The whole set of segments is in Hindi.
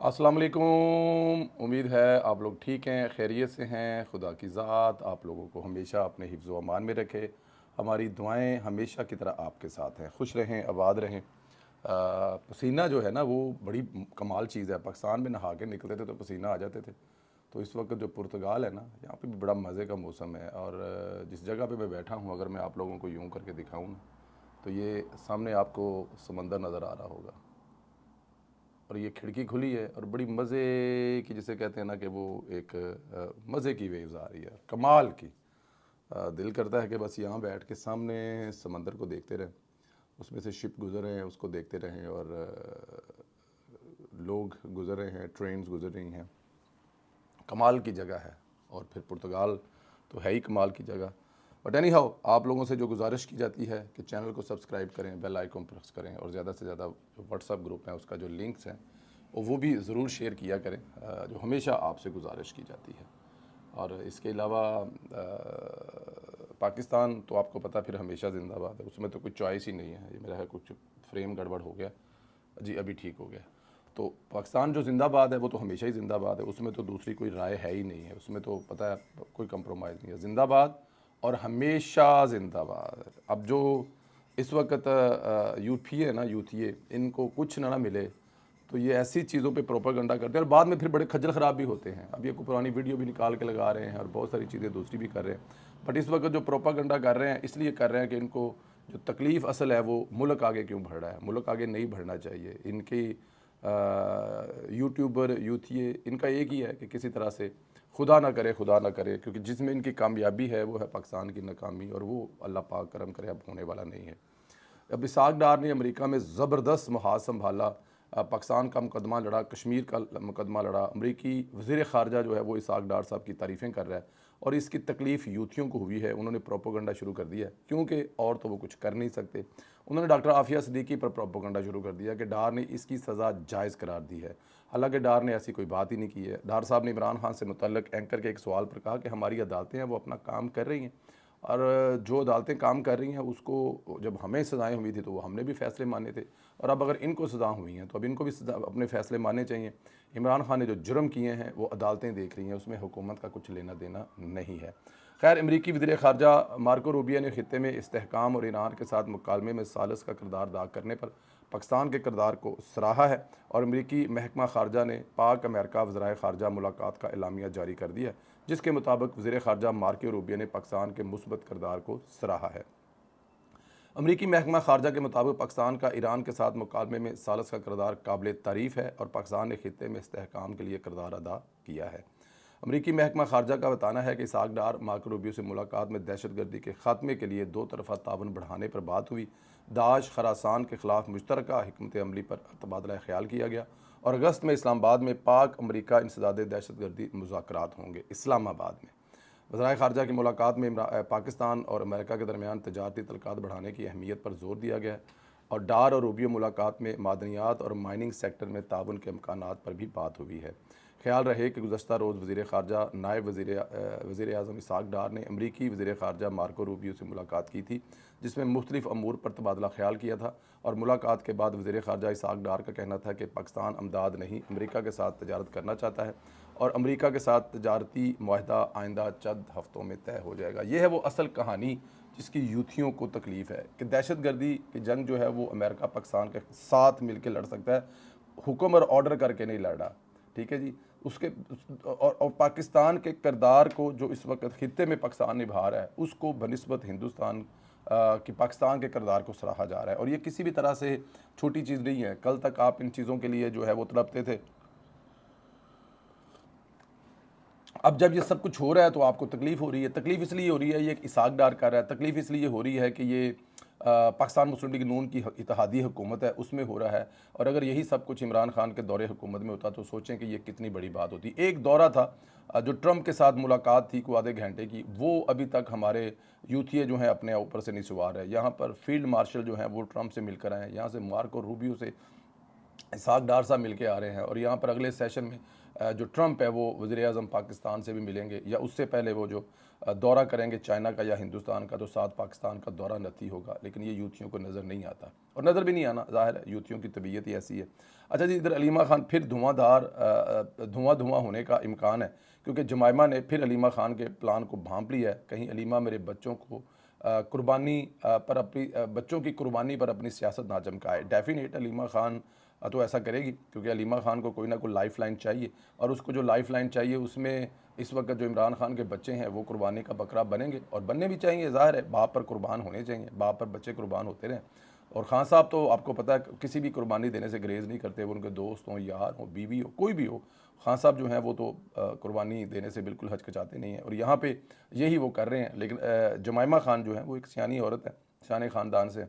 अस्सलाम वालेकुम। उम्मीद है आप लोग ठीक हैं, खैरियत से हैं। खुदा की ज़ात आप लोगों को हमेशा अपने हिफ्ज़ व अमान में रखे। हमारी दुआएं हमेशा की तरह आपके साथ हैं। खुश रहें, आबाद रहें। पसीना जो है ना वो बड़ी कमाल चीज़ है। पाकिस्तान में नहा के निकलते थे तो पसीना आ जाते थे। तो इस वक्त जो पुर्तगाल है ना, यहाँ पे भी बड़ा मज़े का मौसम है। और जिस जगह पे मैं बैठा हूँ, अगर मैं आप लोगों को यूँ करके दिखाऊँ ना, तो ये सामने आपको समंदर नज़र आ रहा होगा और ये खिड़की खुली है और बड़ी मज़े की, जिसे कहते हैं ना कि वो एक मज़े की वेव्स आ रही है, कमाल की। दिल करता है कि बस यहाँ बैठ के सामने समंदर को देखते रहें, उसमें से शिप गुज़र रहे हैं उसको देखते रहें, और लोग गुज़र रहे हैं, ट्रेन्स गुज़र रही हैं। कमाल की जगह है। और फिर पुर्तगाल तो है ही कमाल की जगह। बट एनी हाउ, आप लोगों से जो गुजारिश की जाती है कि चैनल को सब्सक्राइब करें, बेल आइकन प्रेस करें, और ज़्यादा से ज़्यादा जो व्हाट्सअप ग्रुप है उसका जो लिंक्स हैं वो भी ज़रूर शेयर किया करें, जो हमेशा आपसे गुजारिश की जाती है। और इसके अलावा पाकिस्तान तो आपको पता फिर हमेशा ज़िंदाबाद है, उसमें तो कुछ चॉइस ही नहीं है। ये मेरा है कुछ फ्रेम गड़बड़ हो गया जी, अभी ठीक हो गया। तो पाकिस्तान जो ज़िंदाबाद है वो तो हमेशा ही ज़िंदाबाद है, उसमें तो दूसरी कोई राय है ही नहीं है, उसमें तो पता है कोई कंप्रोमाइज़ नहीं है। ज़िंदाबाद और हमेशा ज़िंदाबाद। अब जो इस वक्त यूथ है ना, यूथिए, इनको कुछ ना मिले तो ये ऐसी चीज़ों पे प्रोपागेंडा करते हैं और बाद में फिर बड़े खज्जल ख़राब भी होते हैं। अब ये कोई पुरानी वीडियो भी निकाल के लगा रहे हैं और बहुत सारी चीज़ें दूसरी भी कर रहे हैं। बट इस वक्त जो प्रोपागेंडा कर रहे हैं इसलिए कर रहे हैं कि इनको जो तकलीफ़ असल है वो मुल्क आगे क्यों बढ़ रहा है। मुल्क आगे नहीं बढ़ना चाहिए। इनकी यूट्यूबर यूथिए, इनका एक ही है कि किसी तरह से खुदा ना करे, खुदा ना करे, क्योंकि जिसमें इनकी कामयाबी है वो है पाकिस्तान की नाकामी, और वो अल्लाह पाक करम करे अब होने वाला नहीं है। अब इसाक डार ने अमेरिका में ज़बरदस्त महाज संभाला, पाकिस्तान का मुकदमा लड़ा, कश्मीर का मुकदमा लड़ा। अमरीकी वज़ीर ख़ारजा जो है वो इसाक डार साहब की तारीफ़ें कर रहा है, और इसकी तकलीफ़ यूथियों को हुई है। उन्होंने प्रोपोगंडा शुरू कर दिया है, क्योंकि और तो वो कुछ कर नहीं सकते। उन्होंने डॉक्टर आफिया सिद्दीकी पर प्रोपोगंडा शुरू कर दिया कि डार ने इसकी सज़ा जायज़ करार दी है। हालांकि डार ने ऐसी कोई बात ही नहीं की है। डार साहब ने इमरान खान से मुतल्लिक एंकर के एक सवाल पर कहा कि हमारी अदालतें हैं वो अपना काम कर रही हैं, और जो अदालतें काम कर रही हैं उसको, जब हमें सज़ाएँ हुई थी तो वो हमने भी फ़ैसले माने थे, और अब अगर इनको सज़ा हुई हैं तो अब इनको भी अपने फ़ैसले मानने चाहिए। इमरान खान ने जो जुर्म किए हैं वो अदालतें देख रही हैं, उसमें हुकूमत का कुछ लेना देना नहीं है। खैर, अमरीकी वज़ीर ख़ारजा मार्को रूबियो ने ख़ित्ते में इस्तेहकाम और ईरान के साथ मुकालमे में सालिस का किरदार अदा करने पर पाकिस्तान के किरदार को सराहा है, और अमरीकी महकमा ख़ारजा ने पाक अमेरिका वज़राए ख़ारजा मुलाकात का एलामिया जारी कर दिया, जिसके मुताबिक वज़ीर ख़ारजा मार्को रूबियो ने पाकिस्तान के मुस्बत किरदार को सराहा है। अमरीकी महकमा ख़ारजा के मुताबिक पाकिस्तान का ईरान के साथ मुकालमे में सालिस का किरदार काबिल तारीफ़ है, और पाकिस्तान ने खित्ते में इस्तेहकाम के लिए किरदार अदा किया है। अमरीकी महकमा ख़ारजा का बताना है कि इसाक डार मार्को रूबियो से मुलाकात में दहशतगर्दी के ख़ात्मे के लिए दो तरफ़ा ताउन बढ़ाने पर बात हुई। दाश खरासान के ख़िलाफ़ मुश्तरका हिकमत अमली पर तबादला ख्याल किया गया, और अगस्त में इस्लामाबाद में पाक अमरीका इंसदाद दहशतगर्दी मुज़ाकरात होंगे। इस्लामाबाद में वज़राए ख़ारजा की मुलाकात में पाकिस्तान और अमेरिका के दरमियान तजारती तल्लुकात बढ़ाने की अहमियत पर जोर दिया गया, और डार और रूबियो मुलाकात में मादनियात और माइनिंग सेक्टर में ताउन के इम्कानात पर भी बात हुई है। ख्याल रहे कि गुज़श्ता रोज़ वज़ीर ख़ारजा नायब वज़ीर आज़म इसाक डार ने अमरीकी वज़ीर ख़ारजा मार्को रूबियो से मुलाकात की थी, जिसमें मुख्तलिफ़ अमूर पर तबादला ख्याल किया था। और मुलाकात के बाद वज़ीर ख़ारजा इसाक डार का कहना था कि पाकिस्तान अमदाद नहीं, अमरीका के साथ तजारत करना चाहता है, और अमरीका के साथ तजारती मुआहदा आइंदा चंद हफ़्तों में तय हो जाएगा। ये है वो असल कहानी जिसकी यूथियों को तकलीफ़ है कि दहशत गर्दी की जंग जो है वो अमेरिका पाकिस्तान के साथ मिल के लड़ सकता है, हुक्म और ऑर्डर करके नहीं लड़ रहा। ठीक है जी। उसके और पाकिस्तान के किरदार को जो इस वक्त खित्ते में पाकिस्तान निभा रहा है उसको बनिस्बत हिंदुस्तान कि पाकिस्तान के किरदार को सराहा जा रहा है, और ये किसी भी तरह से छोटी चीज़ नहीं है। कल तक आप इन चीज़ों के लिए जो है वो तड़पते थे, अब जब ये सब कुछ हो रहा है तो आपको तकलीफ़ हो रही है। तकलीफ़ इसलिए हो रही है, ये इसाक डार कर रहा है। तकलीफ़ इसलिए हो रही है कि ये पाकिस्तान मुस्लिम लीग नून की इत्तेहादी हुकूमत है उसमें हो रहा है, और अगर यही सब कुछ इमरान खान के दौरे हुकूमत में होता तो सोचें कि ये कितनी बड़ी बात होती। एक दौरा था जो ट्रंप के साथ मुलाकात थी को आधे घंटे की, वो अभी तक हमारे यूथिए जो हैं अपने ऊपर से नहीं सवार है। यहाँ पर फील्ड मार्शल जो हैं वो ट्रंप से मिलकर आए हैं, यहाँ से मार्को रूबियो से इसहाक डार साहब मिल के आ रहे हैं और यहाँ पर अगले सेशन में जो ट्रंप है वो वज़ीर-ए-आज़म पाकिस्तान से भी मिलेंगे, या उससे पहले वो जो दौरा करेंगे चाइना का या हिंदुस्तान का, तो साथ पाकिस्तान का दौरा नती होगा। लेकिन ये यूथियों को नज़र नहीं आता और नज़र भी नहीं आना, ज़ाहिर है यूथियों की तबीयत ही ऐसी है। अच्छा जी, इधर अलीमा खान फिर धुआं होने का इम्कान है, क्योंकि जमाइमा ने फिर अलीमा खान के प्लान को भांप लिया है। कहीं अलीमा मेरे बच्चों को कुर्बानी पर अपनी बच्चों की कुर्बानी पर अपनी सियासत ना चमकाए। डेफिनेट अलीमा खान तो ऐसा करेगी, क्योंकि अलीमा खान को कोई ना कोई लाइफ लाइन चाहिए, और उसको जो लाइफ लाइन चाहिए उसमें इस वक्त जो इमरान खान के बच्चे हैं वो कुर्बानी का बकरा बनेंगे, और बनने भी चाहिए। ज़ाहिर है बाप पर कुर्बान होने चाहिए, बाप पर बच्चे कुर्बान होते रहें। और खान साहब तो आपको पता है किसी भी कुर्बानी देने से ग्रेज़ नहीं करते, वो उनके दोस्त हों, यार हों, बीवी हो, कोई भी हो। खान साहब जो हैं वो तो कुर्बानी देने से बिल्कुल हचकचाते नहीं हैं, और यहाँ पे यही वो कर रहे हैं। लेकिन जमाइमा खान जो है वो एक सियानी औरत है, सियाने ख़ानदान से,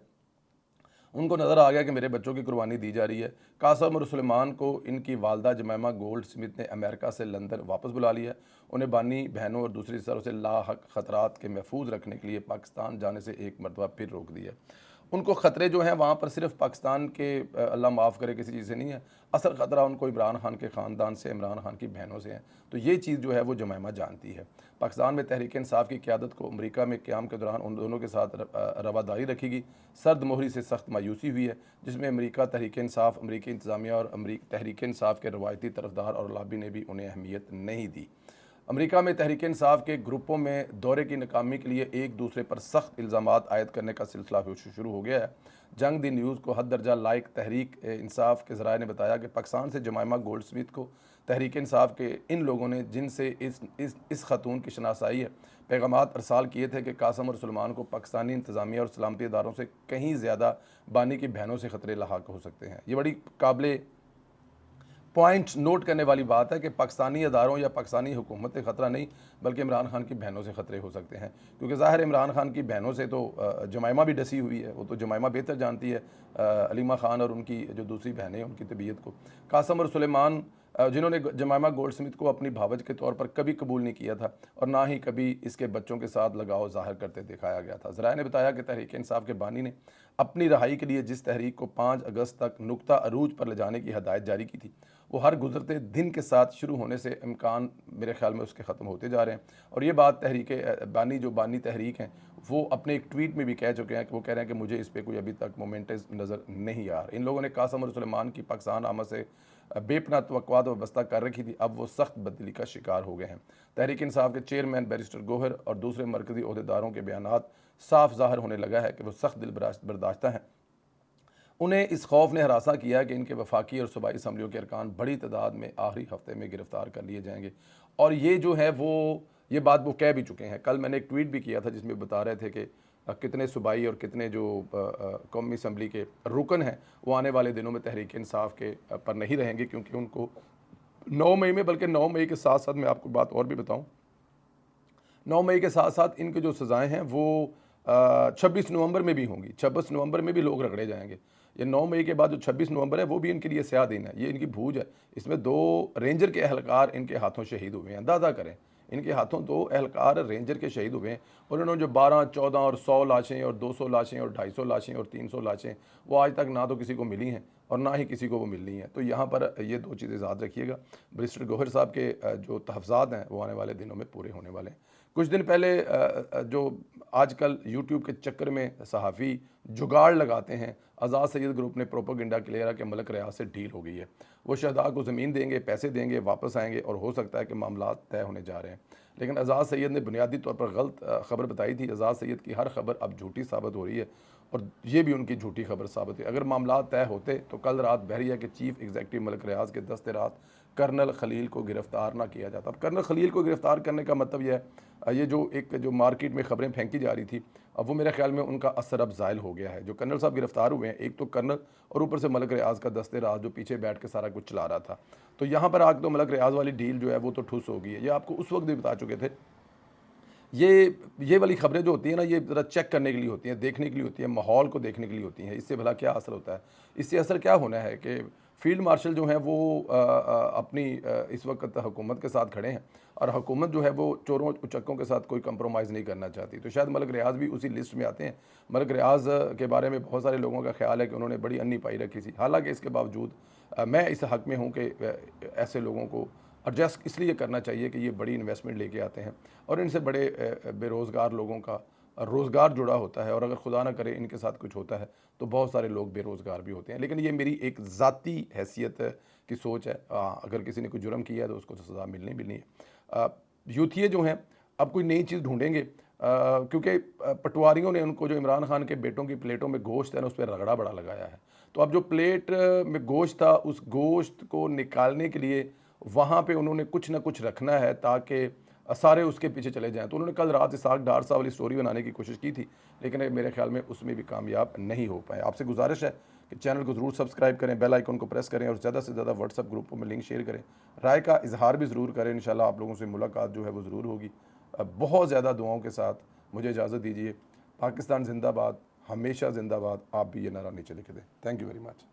उनको नज़र आ गया कि मेरे बच्चों की कुर्बानी दी जा रही है। कासम और सुलेमान को इनकी वालदा जमैमा गोल्ड स्मिथ ने अमेरिका से लंदन वापस बुला लिया। उन्हें बानी बहनों और दूसरी तरफ से लाहक ख़तरात के महफूज रखने के लिए पाकिस्तान जाने से एक मरतबा फिर रोक दिया। उनको ख़तरे जो हैं वहाँ पर सिर्फ पाकिस्तान के अल्लाह माफ़ करे किसी चीज़ से नहीं है, असल ख़तरा उनको इमरान खान के ख़ानदान से, इमरान खान की बहनों से है। तो ये चीज़ जो है वो जमैमा जानती है। पाकिस्तान में तहरीक इंसाफ की क़यादत को अमरीका में क़याम के दौरान उन दोनों के साथ रवादारी रखेगी। सर्द मोहरी से सख्त मायूसी हुई है, जिसमें अमरीका, तहरीक इंसाफ, अमरीकी इंतज़ामिया और तहरीक इंसाफ के रवायती तरफदार और लॉबी ने भी उन्हें अहमियत नहीं दी। अमेरिका में तहरीक इंसाफ के ग्रुपों में दौरे की नाकामी के लिए एक दूसरे पर सख्त इल्ज़ामात आयद करने का सिलसिला शुरू हो गया है। जंग दी न्यूज़ को हद दर्जा लाइक तहरीक इंसाफ के ज़राए ने बताया कि पाकिस्तान से जमाइमा गोल्ड स्मिथ को तहरीक इंसाफ के इन लोगों ने, जिनसे इस खतून की शनासाई है, पैगामात अरसाल किए थे कि कासम और सलमान को पाकिस्तानी इंतज़ामिया और सलामती इदारों से कहीं ज़्यादा बानी की बहनों से ख़तरे लाहक हो सकते हैं। ये बड़ी काबिल पॉइंट नोट करने वाली बात है कि पाकिस्तानी अदारों या पाकिस्तानी हुकूमत से ख़तरा नहीं, बल्कि इमरान खान की बहनों से ख़तरे हो सकते हैं। क्योंकि ज़ाहिर है इमरान खान की बहनों से तो जमाइमा भी डसी हुई है, वो तो जमाइमा बेहतर जानती है अलीमा खान और उनकी जो दूसरी बहनें हैं उनकी तबीयत को। कासम और सुलेमान जिन्होंने जमाइमा गोल्ड स्मिथ को अपनी भावज के तौर पर कभी कबूल नहीं किया था, और ना ही कभी इसके बच्चों के साथ लगाव ज़ाहिर करते दिखाया गया था। ज़राए ने बताया कि तहरीक इंसाफ के बानी ने अपनी रहाई के लिए जिस तहरीक को 5 अगस्त तक नुक्ता अरूज पर ले जाने की हदायत जारी की थी, वो हर गुजरते दिन के साथ शुरू होने से इम्कान मेरे ख्याल में उसके ख़त्म होते जा रहे हैं। और ये बात तहरीक बानी जो बानी तहरीक हैं वो अपने एक ट्वीट में भी कह चुके हैं कि वो कह रहे हैं कि मुझे इस पर कोई अभी तक मोमेंटस नज़र नहीं आ रहा। इन लोगों ने कासम और सुलेमान की पाकिस्तान आमद से बेपना तवक्कुआत व्यवस्था कर रखी थी, अब वो सख्त बदली का शिकार हो गए हैं। तहरीक इंसाफ के चेयरमैन बैरिस्टर गोहर और दूसरे मरकज़ी अहदेदारों के बयानात साफ ज़ाहिर होने लगा है कि वो सख्त दिल बर्दाश्ता हैं। उन्हें इस खौफ ने हरासा किया कि इनके वफाकी और सूबाई असम्बलियों के अरकान बड़ी तादाद में आखिरी हफ्ते में गिरफ्तार कर लिए जाएंगे। और ये जो है वो ये बात वो कह भी चुके हैं। कल मैंने एक ट्वीट भी किया था जिसमें बता रहे थे कि कितने सूबाई और कितने जो कौमी असम्बली के रुकन हैं वो आने वाले दिनों में तहरीक इंसाफ के पर नहीं रहेंगे, क्योंकि उनको 9 मई में, बल्कि 9 मई के साथ साथ मैं आपको बात और भी बताऊँ, 9 मई के साथ साथ इनकी जो सज़ाएँ हैं वो 26 नवंबर में भी होंगी। 26 नवंबर में भी लोग रगड़े जाएंगे। ये 9 मई के बाद जो 26 नवंबर है वो भी इनके लिए स्याह दिन है, ये इनकी भूज है। इसमें 2 रेंजर के एहलकार इनके हाथों शहीद हुए हैं। अंदाज़ा करें, इनके हाथों 2 एहलकार रेंजर के शहीद हुए हैं, और इन्होंने जो 12, 14 और 100 लाशें और 200 लाशें और 250 लाशें और 300 लाशें वो आज तक ना तो किसी को मिली हैं और ना ही किसी को वो मिलनी है। तो यहाँ पर ये 2 चीज़ें याद रखिएगा। बैरिस्टर गोहर साहब के जो तहफ़्ज़ात हैं वो आने वाले दिनों में पूरे होने वाले हैं। कुछ दिन पहले जो आजकल यूट्यूब के चक्कर में सहाफ़ी जुगाड़ लगाते हैं, आज़ाद सैयद ग्रुप ने प्रोपेगेंडा क्लियर कि मलक रियाज से डील हो गई है, वो शहदा को ज़मीन देंगे, पैसे देंगे, वापस आएंगे और हो सकता है कि मामला तय होने जा रहे हैं। लेकिन आज़ाद सैयद ने बुनियादी तौर पर गलत खबर बताई थी। आज़ाद सैयद की हर खबर अब झूठी साबित हो रही है, और ये भी उनकी झूठी खबर साबित हुई। अगर मामला तय होते तो कल रात बहरिया के चीफ एग्जीक्यूटिव मलक रियाज के दस्ते रात कर्नल खलील को गिरफ़्तार ना किया जाता। अब कर्नल खलील को गिरफ़्तार करने का मतलब यह है, ये जो मार्केट में ख़बरें फेंकी जा रही थी, अब वो मेरे ख्याल में उनका असर अब ज़ायल हो गया है। जो कर्नल साहब गिरफ़्तार हुए हैं, एक तो कर्नल और ऊपर से मलक रियाज का दस्ते राज जो पीछे बैठ के सारा कुछ चला रहा था। तो यहाँ पर आके तो मलक रियाज वाली डील जो है वो तो ठुस हो गई है। ये आपको उस वक्त भी बता चुके थे। ये वाली खबरें जो होती हैं ना, ये ज़रा चेक करने के लिए होती हैं, देखने के लिए होती हैं, माहौल को देखने के लिए होती हैं। इससे भला क्या असर होता है? इससे असर क्या होना है कि फ़ील्ड मार्शल जो हैं वो अपनी इस वक्त हुकूमत के साथ खड़े हैं, और हुकूमत जो है वो चोरों उचक्कों के साथ कोई कंप्रोमाइज़ नहीं करना चाहती। तो शायद मलक रियाज़ भी उसी लिस्ट में आते हैं। मलक रियाज़ के बारे में बहुत सारे लोगों का ख्याल है कि उन्होंने बड़ी अन्नी पाई रखी थी। हालांकि इसके बावजूद मैं इस हक़ में हूँ कि ऐसे लोगों को एडजस्ट इसलिए करना चाहिए कि ये बड़ी इन्वेस्टमेंट लेके आते हैं और इनसे बड़े बेरोज़गार लोगों का रोज़गार जुड़ा होता है, और अगर खुदा ना करे इनके साथ कुछ होता है तो बहुत सारे लोग बेरोज़गार भी होते हैं। लेकिन ये मेरी एक ज़ाती हैसियत की सोच है। अगर किसी ने कोई जुर्म किया है तो उसको तो सज़ा मिलनी मिलनी है। यूथिये जो हैं अब कोई नई चीज़ ढूंढेंगे, क्योंकि पटवारियों ने उनको, जो इमरान खान के बेटों की प्लेटों में गोश्त है ना, उस पर रगड़ा बड़ा लगाया है। तो अब जो प्लेट में गोश्त था, उस गोश्त को निकालने के लिए वहाँ पे उन्होंने कुछ ना कुछ रखना है ताकि सारे उसके पीछे चले जाएँ। तो उन्होंने कल रात इसाक डार साहब वाली स्टोरी बनाने की कोशिश की थी, लेकिन मेरे ख्याल में उसमें भी कामयाब नहीं हो पाए। आपसे गुजारिश है कि चैनल को ज़रूर सब्सक्राइब करें, बेल आइकन को प्रेस करें और ज़्यादा से ज़्यादा व्हाट्सएप ग्रुपों में लिंक शेयर करें। राय का इजहार भी ज़रूर करें। इंशाल्लाह आप लोगों से मुलाकात जो है वो ज़रूर होगी। बहुत ज़्यादा दुआओं के साथ मुझे इजाज़त दीजिए। पाकिस्तान ज़िंदाबाद, हमेशा ज़िंदाबाद। आप भी ये नारा नीचे लिख दें। Thank you very much.